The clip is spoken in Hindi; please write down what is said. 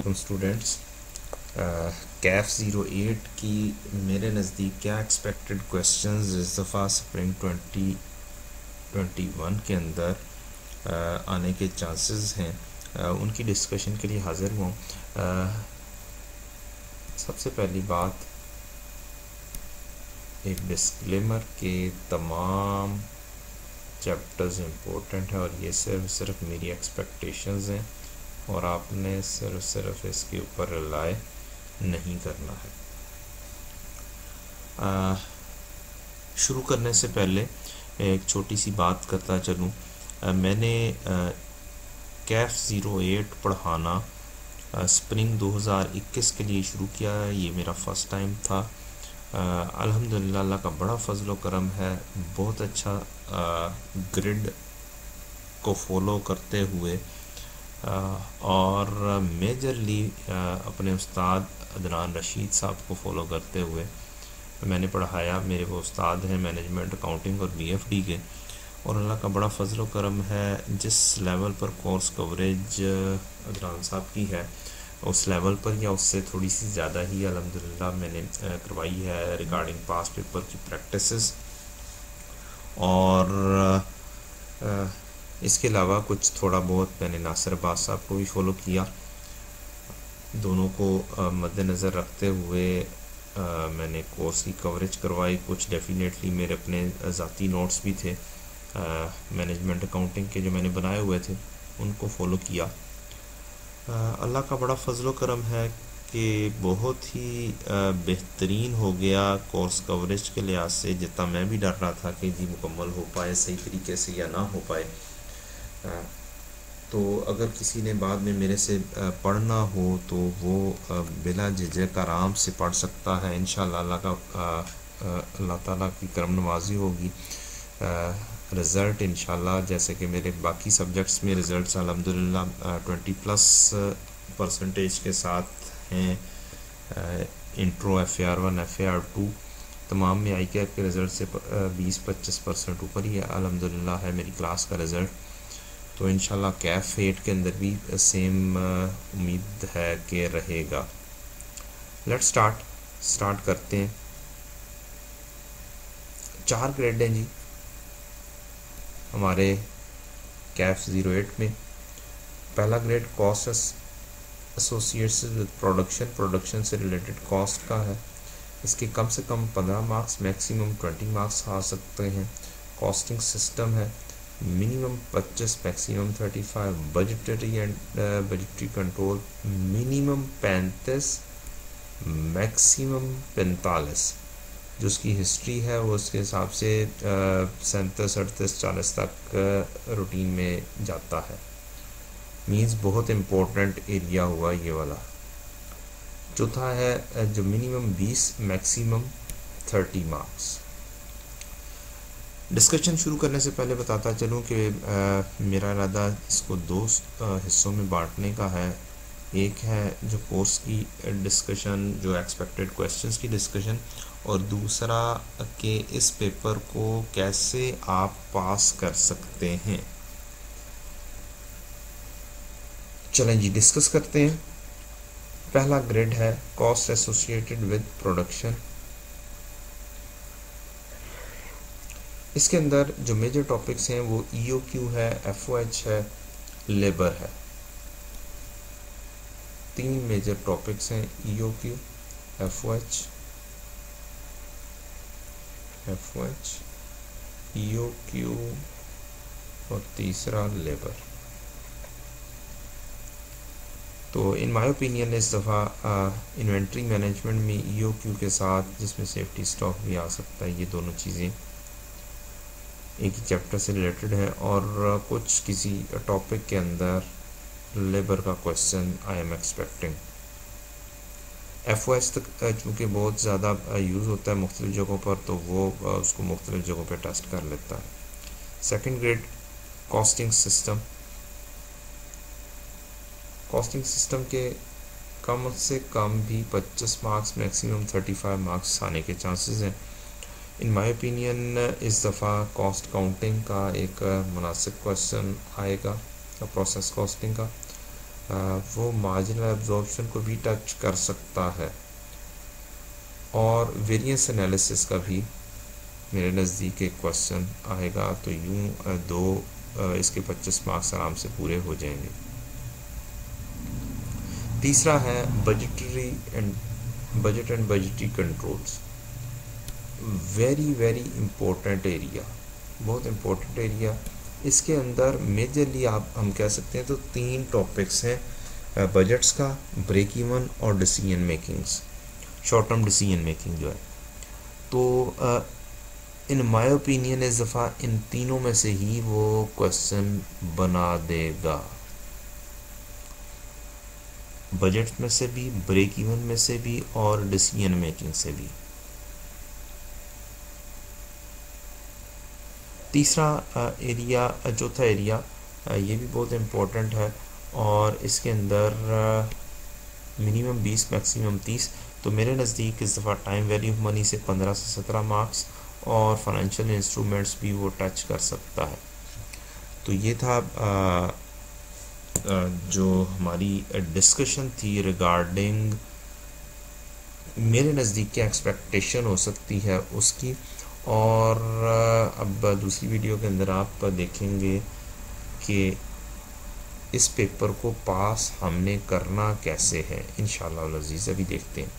Welcome students. कैफ 08 की मेरे नज़दीक क्या एक्सपेक्टेड क्वेश्चंस इस दफ़ा स्प्रिंग 2021 के अंदर आने के चांसेस हैं, उनकी डिस्कशन के लिए हाज़िर हुआ। सबसे पहली बात, एक डिस्क्लेमर के तमाम चैप्टर्स इम्पोर्टेंट है और ये सिर्फ मेरी एक्सपेक्टेशंस हैं और आपने सिर्फ इसके ऊपर रिलाय नहीं करना है। शुरू करने से पहले एक छोटी सी बात करता चलूँ। मैंने कैफ 08 पढ़ाना स्प्रिंग 2021 के लिए शुरू किया। ये मेरा फ़र्स्ट टाइम था। अल्हम्दुलिल्लाह अल्लाह का बड़ा फजल व करम है। बहुत अच्छा ग्रिड को फॉलो करते हुए और मेजरली अपने उस्ताद अदनान रशीद साहब को फॉलो करते हुए मैंने पढ़ाया। मेरे वो उस्ताद हैं मैनेजमेंट अकाउंटिंग और BFD के, और अल्लाह का बड़ा फजल व करम है। जिस लेवल पर कोर्स कवरेज अदनान साहब की है उस लेवल पर या उससे थोड़ी सी ज़्यादा ही अल्हम्दुलिल्लाह मैंने करवाई है रिगार्डिंग पास पेपर की प्रैक्टिसेस। और इसके अलावा कुछ थोड़ा बहुत मैंने नासिर अब्बास साहब को भी फॉलो किया। दोनों को मद्देनज़र रखते हुए मैंने कोर्स की कवरेज करवाई। कुछ डेफिनेटली मेरे अपने ज़ाती नोट्स भी थे मैनेजमेंट अकाउंटिंग के जो मैंने बनाए हुए थे, उनको फॉलो किया। अल्लाह का बड़ा फजल व करम है कि बहुत ही बेहतरीन हो गया कोर्स कवरेज के लिहाज से। जितना मैं भी डर रहा था कि जी मुकम्मल हो पाए सही तरीके से या ना हो पाए, तो अगर किसी ने बाद में मेरे से पढ़ना हो तो वो बिला झिझक आराम से पढ़ सकता है। इंशाअल्लाह अल्लाह ताला की करम नवाजी होगी। रिज़ल्ट इंशाल्लाह जैसे कि मेरे बाकी सब्जेक्ट्स में रिज़ल्ट्स अल्हम्दुलिल्लाह 20+ % के साथ हैं। इंट्रो FAR1 FAR2 तमाम में ICAP के रिज़ल्ट से 20-25% ऊपर ही है अल्हम्दुलिल्लाह है मेरी क्लास का रिज़ल्ट। तो इंशाल्लाह कैफ 8 के अंदर भी सेम उम्मीद है कि रहेगा। लेट्स स्टार्ट करते हैं। 4 ग्रेड हैं जी हमारे कैफ 08 में। पहला grade cost associates with production से रिलेटेड कॉस्ट का है। इसके कम से कम 15 मार्क्स, मैक्सिमम 20 मार्क्स आ सकते हैं। कॉस्टिंग सिस्टम है, minimum 25, maximum 35। Budgetary and budgetary control minimum 35, maximum 45। जो उसकी हिस्ट्री है वो उसके हिसाब से 37, 38, 40 तक रूटीन में जाता है। मींस बहुत इम्पोर्टेंट एरिया हुआ ये वाला। चौथा है जो मिनिमम 20, मैक्सिमम 30 मार्क्स। डिस्कशन शुरू करने से पहले बताता चलूँ कि मेरा इरादा इसको 2 हिस्सों में बांटने का है। एक है जो कोर्स की डिस्कशन, जो एक्सपेक्टेड क्वेश्चंस की डिस्कशन, और दूसरा कि इस पेपर को कैसे आप पास कर सकते हैं। चलें जी डिस्कस करते हैं। पहला ग्रेड है कॉस्ट एसोसिएटेड विद प्रोडक्शन। इसके अंदर जो मेजर टॉपिक्स हैं वो EOQ है, FOH है, लेबर है। 3 मेजर टॉपिक्स हैं, EOQ, FOH, EOQ और तीसरा लेबर। तो इन माय ओपिनियन इस दफ़ा इन्वेंट्री मैनेजमेंट में EOQ के साथ, जिसमें सेफ्टी स्टॉक भी आ सकता है, ये दोनों चीज़ें एक ही चैप्टर से रिलेटेड है। और कुछ किसी टॉपिक के अंदर लेबर का question I am expecting. FOH तक चूँकि बहुत ज़्यादा यूज़ होता है मुख्तलिफ़ जगहों पर, तो वो उसको मुख्तलिफ़ जगहों पर टेस्ट कर लेता है। Second grade costing system. Costing system के कम से कम भी 25 मार्क्स, मैक्सिमम 35 मार्क्स आने के चांसेस हैं। इन माय ओपिनियन इस दफ़ा कॉस्ट काउंटिंग का एक मुनासिब क्वेश्चन आएगा, प्रोसेस कॉस्टिंग का। वो मार्जिनल एब्जॉर्प्शन को भी टच कर सकता है, और वेरिएंस एनालिसिस का भी मेरे नज़दीक एक क्वेश्चन आएगा। तो यूँ इसके 25 मार्क्स आराम से पूरे हो जाएंगे। तीसरा है budget and budgetary controls. Very very important area, बहुत इम्पोर्टेंट एरिया। इसके अंदर मेजरली हम कह सकते हैं तो 3 टॉपिक्स हैं, बजट्स का, ब्रेक इवन और decision makings, short term decision making जो है। तो इन माय ओपिनियन इस दफ़ा इन तीनों में से ही वो क्वेश्चन बना देगा, बजट में से भी, ब्रेक इवन में से भी और डिसीजन मेकिंग से भी। तीसरा एरिया, चौथा एरिया, ये भी बहुत इम्पोर्टेंट है और इसके अंदर मिनिमम 20 मैक्सिमम 30। तो मेरे नज़दीक इस दफ़ा टाइम वैल्यू ऑफ मनी से 15 से 17 मार्क्स और फाइनेंशियल इंस्ट्रूमेंट्स भी वो टच कर सकता है। तो ये था जो हमारी डिस्कशन थी रिगार्डिंग मेरे नज़दीक क्या एक्सपेक्टेशन हो सकती है उसकी। और अब दूसरी वीडियो के अंदर आप देखेंगे कि इस पेपर को पास हमने करना कैसे है, इंशाअल्लाह अज़ीज़। अभी देखते हैं।